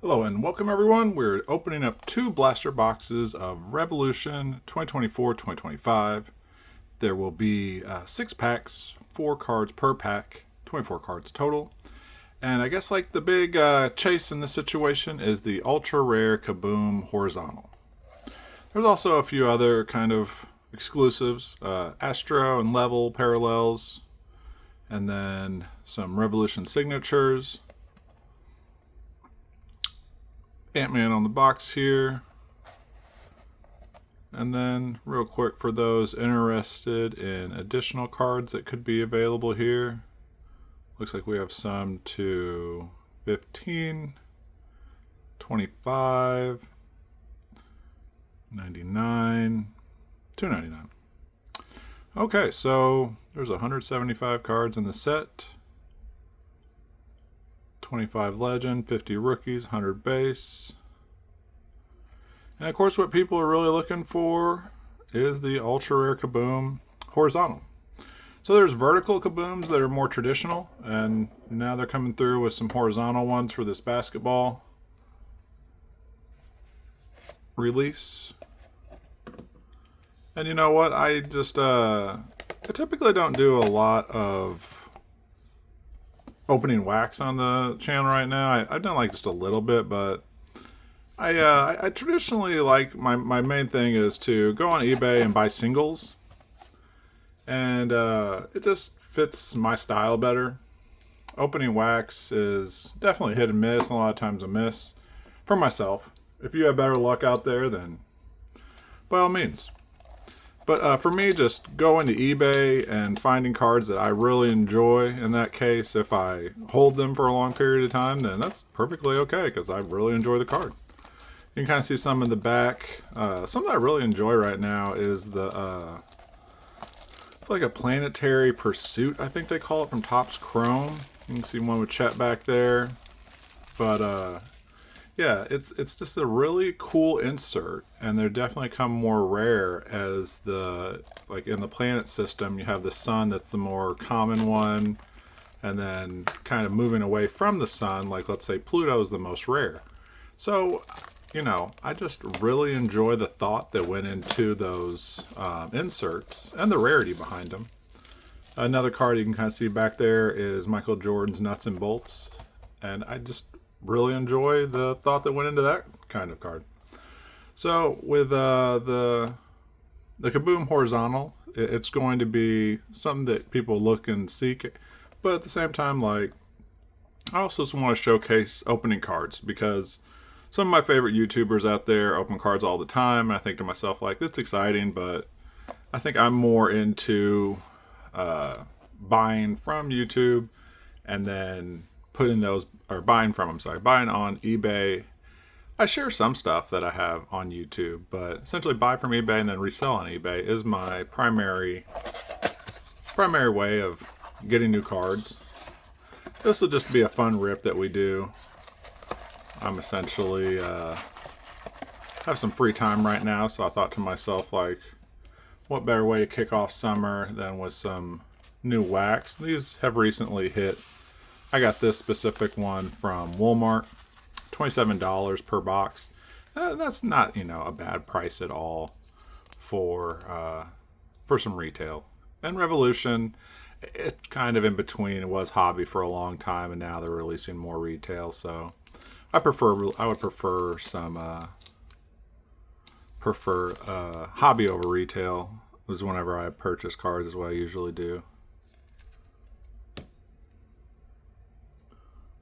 Hello and welcome everyone. We're opening up two blaster boxes of Revolution 2024-2025. There will be 6 packs, 4 cards per pack, 24 cards total. And I guess like the big chase in this situation is the ultra rare Kaboom Horizontal. There's also a few other kind of exclusives, Astro and Level parallels, and then some Revolution signatures. Ant-Man on the box here. And then real quick for those interested in additional cards that could be available here. Looks like we have some to 15, 25, 99, 299. Okay, so there's 175 cards in the set. 25 legend, 50 rookies, 100 base. And of course what people are really looking for is the ultra rare Kaboom Horizontal. So there's vertical Kabooms that are more traditional, and now they're coming through with some horizontal ones for this basketball release. And you know what, I typically don't do a lot of opening wax on the channel right now. I've done like just a little bit, but I traditionally like my main thing is to go on eBay and buy singles, and it just fits my style better. Opening wax is definitely hit and miss, and a lot of times a miss for myself. If you have better luck out there, then by all means. But for me, just going to eBay and finding cards that I really enjoy, in that case, if I hold them for a long period of time, then that's perfectly okay, because I really enjoy the card. You can kind of see some in the back. Something I really enjoy right now is the, it's like a Planetary Pursuit, I think they call it, from Topps Chrome. You can see one with Chet back there. But, yeah, it's just a really cool insert, and they're definitely come more rare as the, like in the planet system, you have the sun that's the more common one, and then kind of moving away from the sun, like let's say Pluto is the most rare. So, you know, I just really enjoy the thought that went into those inserts and the rarity behind them. Another card you can kind of see back there is Michael Jordan's Nuts and Bolts, and I just really enjoy the thought that went into that kind of card. So with the Kaboom Horizontal, it's going to be something that people look and seek, but at the same time, like, I also just want to showcase opening cards, because some of my favorite YouTubers out there open cards all the time, and I think to myself, like, it's exciting, but I think I'm more into buying from YouTube and then putting those, or buying on eBay. I share some stuff that I have on YouTube, but essentially buy from eBay and then resell on eBay is my primary way of getting new cards. This will just be a fun rip that we do. I'm essentially have some free time right now, so I thought to myself, like, what better way to kick off summer than with some new wax. These have recently hit. I got this specific one from Walmart, $27 per box. That's not, you know, a bad price at all for some retail. And Revolution, it's kind of in between. It was hobby for a long time, and now they're releasing more retail. So I would prefer some hobby over retail. It was whenever I purchase cards is what I usually do.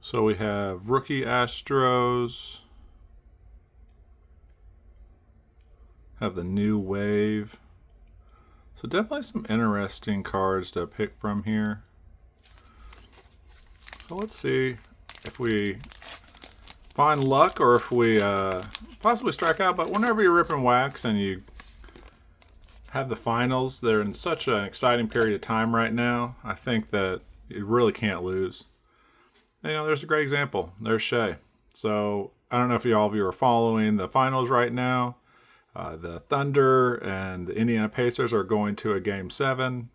So we have rookie Astros, have the new wave. So definitely some interesting cards to pick from here. So let's see if we find luck or if we possibly strike out. But whenever you're ripping wax and you have the finals, they're in such an exciting period of time right now. I think that you really can't lose. You know, there's a great example. There's Shea. So I don't know if all of you are following the finals right now. The Thunder and the Indiana Pacers are going to a Game 7.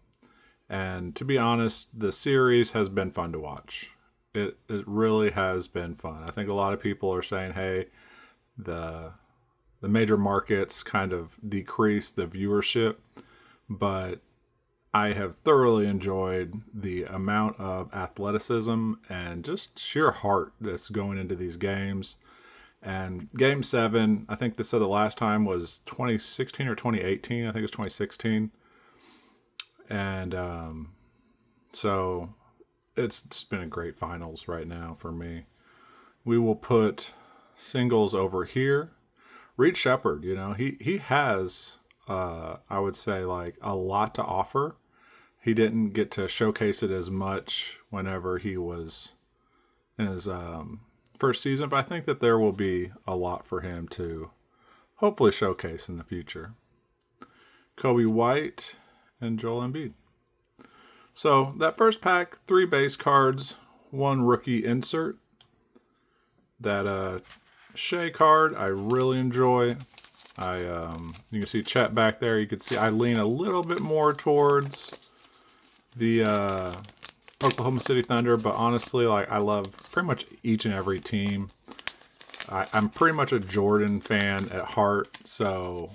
And to be honest, the series has been fun to watch. it really has been fun. I think a lot of people are saying, hey, the the major markets kind of decrease the viewership, but I have thoroughly enjoyed the amount of athleticism and just sheer heart that's going into these games. And Game 7, I think they said the last time was 2016 or 2018. I think it was 2016. And so it's just been a great finals right now for me. We will put singles over here. Reed Shepard, he has, I would say, like a lot to offer. He didn't get to showcase it as much whenever he was in his first season, but I think that there will be a lot for him to hopefully showcase in the future. Kobe White and Joel Embiid. So that first pack, 3 base cards, 1 rookie insert. That Shea card I really enjoy. You can see Chet back there. You can see I lean a little bit more towards the Oklahoma City Thunder, but honestly, like, I love pretty much each and every team. I'm pretty much a Jordan fan at heart, so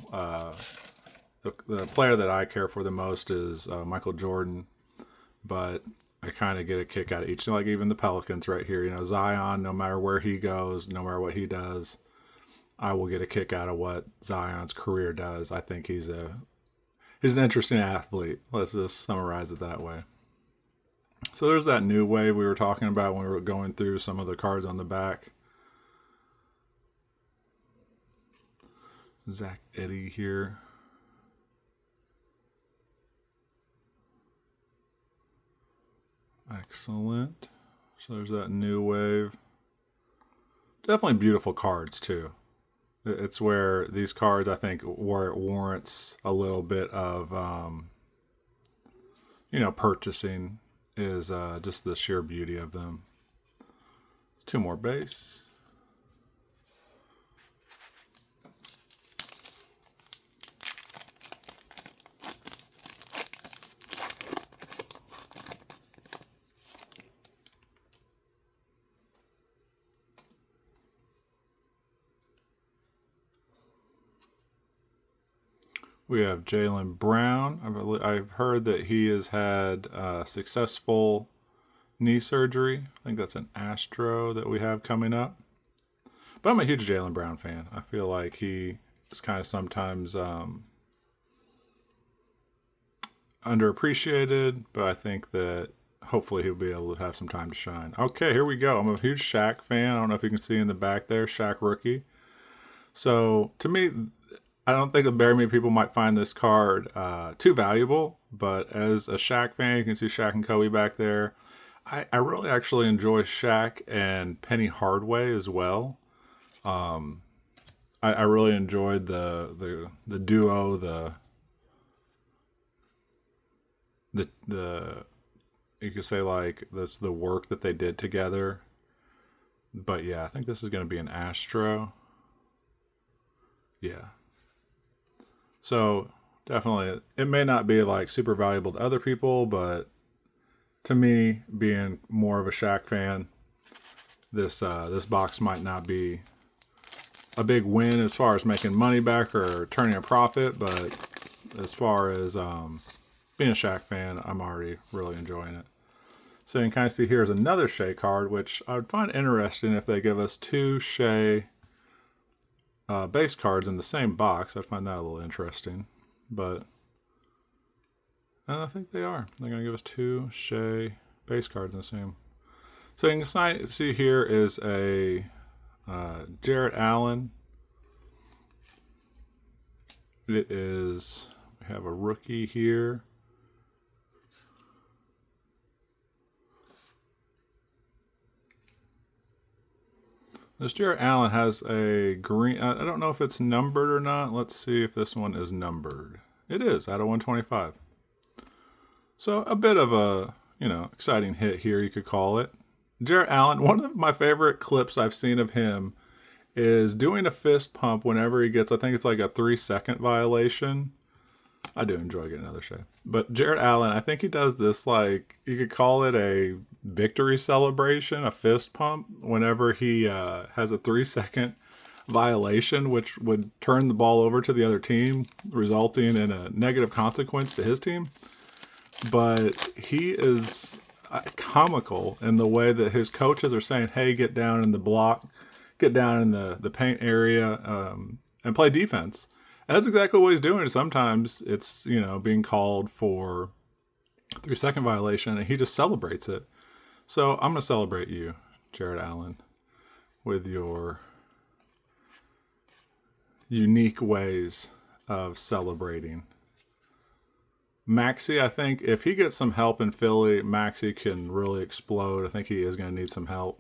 the player that I care for the most is Michael Jordan, but I kind of get a kick out of each, like even the Pelicans right here. Zion, no matter where he goes, no matter what he does, I will get a kick out of what Zion's career does. I think he's an interesting athlete. Let's just summarize it that way. So there's that new wave we were talking about when we were going through some of the cards on the back. Zach Edey here. Excellent. So there's that new wave. Definitely beautiful cards too. It's where these cards, I think, where it warrants a little bit of, purchasing is just the sheer beauty of them. 2 more base. We have Jaylen Brown. I've heard that he has had successful knee surgery. I think that's an Astro that we have coming up. But I'm a huge Jaylen Brown fan. I feel like he is kind of sometimes underappreciated, but I think that hopefully he'll be able to have some time to shine. Okay, here we go. I'm a huge Shaq fan. I don't know if you can see in the back there, Shaq rookie. So to me, I don't think very many people might find this card too valuable, but as a Shaq fan, you can see Shaq and Kobe back there. I really actually enjoy Shaq and Penny Hardaway as well. I really enjoyed the duo, the you could say, like, that's the work that they did together. But yeah, I think this is going to be an Astro. Yeah. So definitely, it may not be like super valuable to other people, but to me, being more of a Shaq fan, this box might not be a big win as far as making money back or turning a profit, but as far as being a Shaq fan, I'm already really enjoying it. So you can kind of see here's another Shea card, which I would find interesting if they give us 2 Shea base cards in the same box. I'd find that a little interesting, but I think they are. They're going to give us 2 Shea base cards in the same. So you can see here is a Jarrett Allen. We have a rookie here. This Jarrett Allen has a green. I don't know if it's numbered or not. Let's see if this one is numbered. It is, out of 125. So a bit of a, exciting hit here, you could call it. Jarrett Allen, one of my favorite clips I've seen of him is doing a fist pump whenever he gets, I think it's like a 3-second violation. I do enjoy getting another Shea. But Jared Allen, I think he does this, like, you could call it a victory celebration, a fist pump, whenever he has a 3-second violation, which would turn the ball over to the other team, resulting in a negative consequence to his team. But he is comical in the way that his coaches are saying, hey, get down in the block, get down in the paint area, and play defense. And that's exactly what he's doing. Sometimes it's, being called for a 3-second violation, and he just celebrates it. So I'm going to celebrate you, Jared Allen, with your unique ways of celebrating. Maxey, I think if he gets some help in Philly, Maxey can really explode. I think he is going to need some help.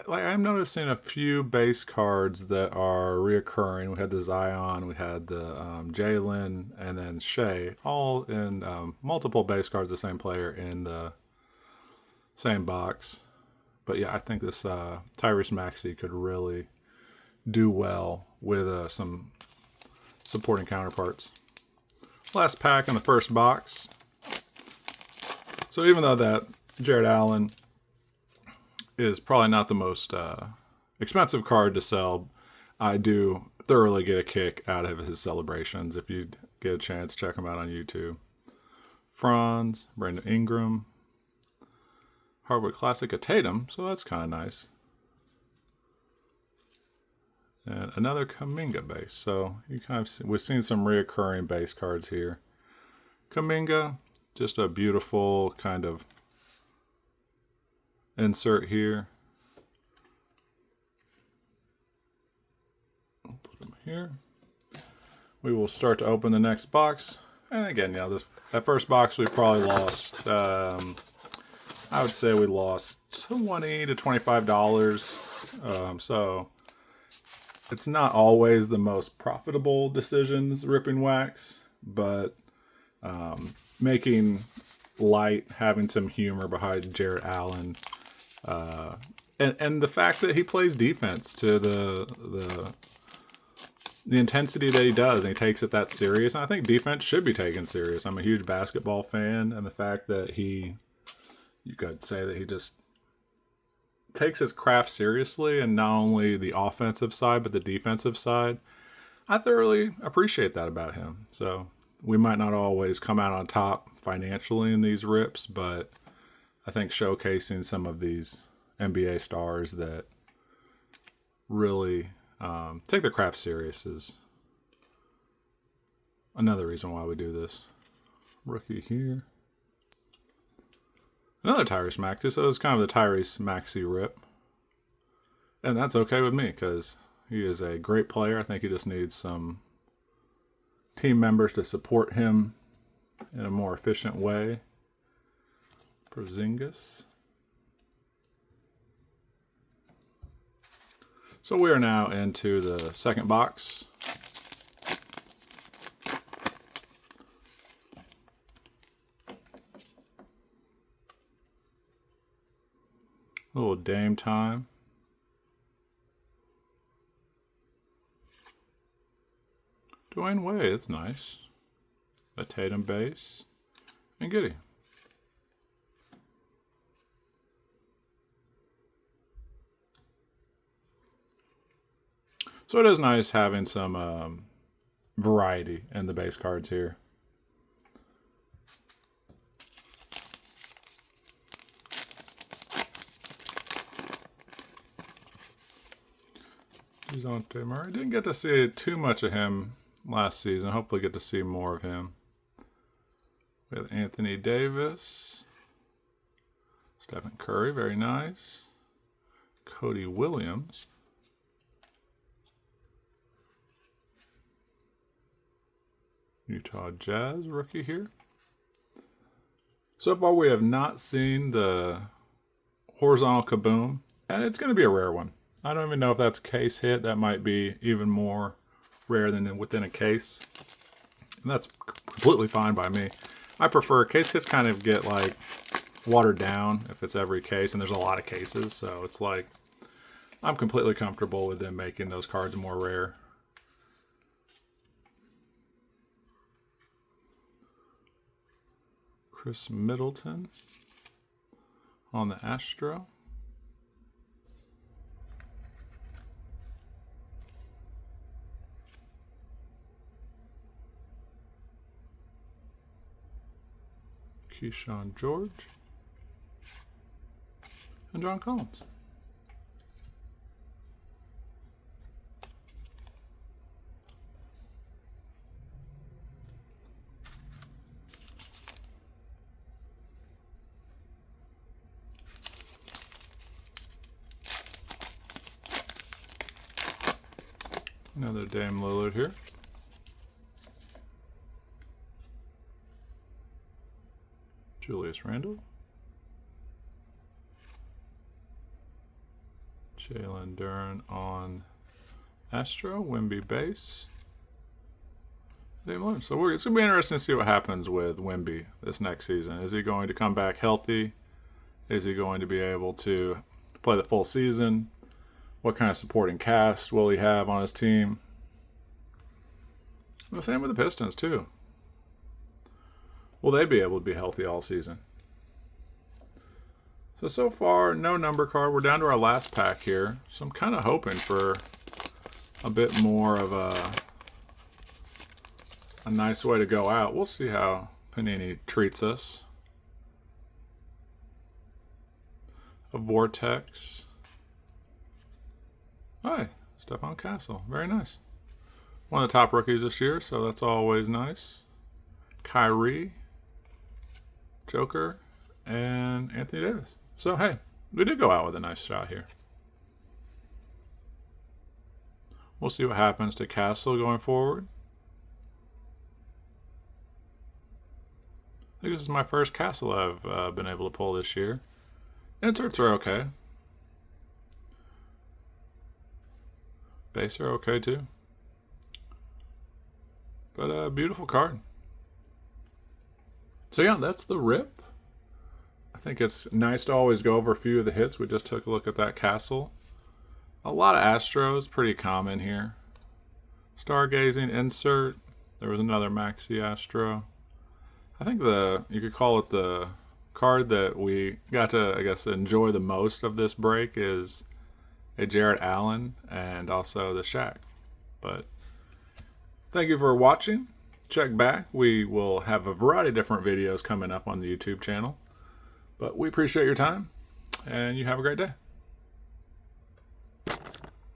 I'm noticing a few base cards that are reoccurring. We had the Zion, we had the Jalen, and then Shea, all in multiple base cards, the same player in the same box. But yeah, I think this Tyrese Maxey could really do well with some supporting counterparts. Last pack in the first box. So even though that Jared Allen is probably not the most expensive card to sell, I do thoroughly get a kick out of his celebrations. If you get a chance, check him out on YouTube. Franz, Brandon Ingram, Hardwood Classic, a Tatum, so that's kind of nice. And another Kuminga base. So you kind of we've seen some reoccurring base cards here. Kuminga, just a beautiful kind of insert here. I'll put them here. We will start to open the next box. And again, that first box we probably lost. I would say we lost $20 to $25. So it's not always the most profitable decisions ripping wax, but making light, having some humor behind Jared Allen. And the fact that he plays defense to the intensity that he does, and he takes it that serious. And I think defense should be taken serious. I'm a huge basketball fan, and the fact that you could say that he just takes his craft seriously, and not only the offensive side, but the defensive side. I thoroughly appreciate that about him. So we might not always come out on top financially in these rips, but I think showcasing some of these NBA stars that really take their craft serious is another reason why we do this. Rookie here. Another Tyrese Maxey, so it's kind of the Tyrese Maxey rip. And that's okay with me, because he is a great player. I think he just needs some team members to support him in a more efficient way. Porzingis. So we are now into the second box. A little Dame time. Dwayne Wade, that's nice. A Tatum base. And Giddey. So it is nice having some variety in the base cards here. DeJounte Murray. Didn't get to see too much of him last season. Hopefully get to see more of him. We have Anthony Davis. Stephen Curry, very nice. Cody Williams. Utah Jazz rookie here. So far we have not seen the horizontal kaboom, and it's going to be a rare one. I don't even know if that's a case hit. That might be even more rare than within a case. And that's completely fine by me. I prefer case hits kind of get like watered down if it's every case, and there's a lot of cases, so it's like I'm completely comfortable with them making those cards more rare. Chris Middleton on the Astro. Keyshawn George. And John Collins. Another Dame Lillard here. Julius Randle. Jalen Duren on Astro. Wemby base. Dame Lillard. So it's going to be interesting to see what happens with Wemby this next season. Is he going to come back healthy? Is he going to be able to play the full season? What kind of supporting cast will he have on his team? The same with the Pistons, too. Will they be able to be healthy all season? So far, no number card. We're down to our last pack here. So I'm kind of hoping for a bit more of a nice way to go out. We'll see how Panini treats us. A Vortex. Hi, Stephon Castle. Very nice. One of the top rookies this year, so that's always nice. Kyrie, Joker, and Anthony Davis. So, hey, we did go out with a nice shot here. We'll see what happens to Castle going forward. I think this is my first Castle I've been able to pull this year. Inserts are okay. Base are okay too. But a beautiful card. So yeah, that's the rip. I think it's nice to always go over a few of the hits. We just took a look at that Castle. A lot of Astros, pretty common here. Stargazing insert. There was another Maxi Astro. I think you could call it the card that we got to, I guess, enjoy the most of this break is a Jarrett Allen and also the Shaq. But thank you for watching. Check back. We will have a variety of different videos coming up on the YouTube channel. But we appreciate your time, and you have a great day.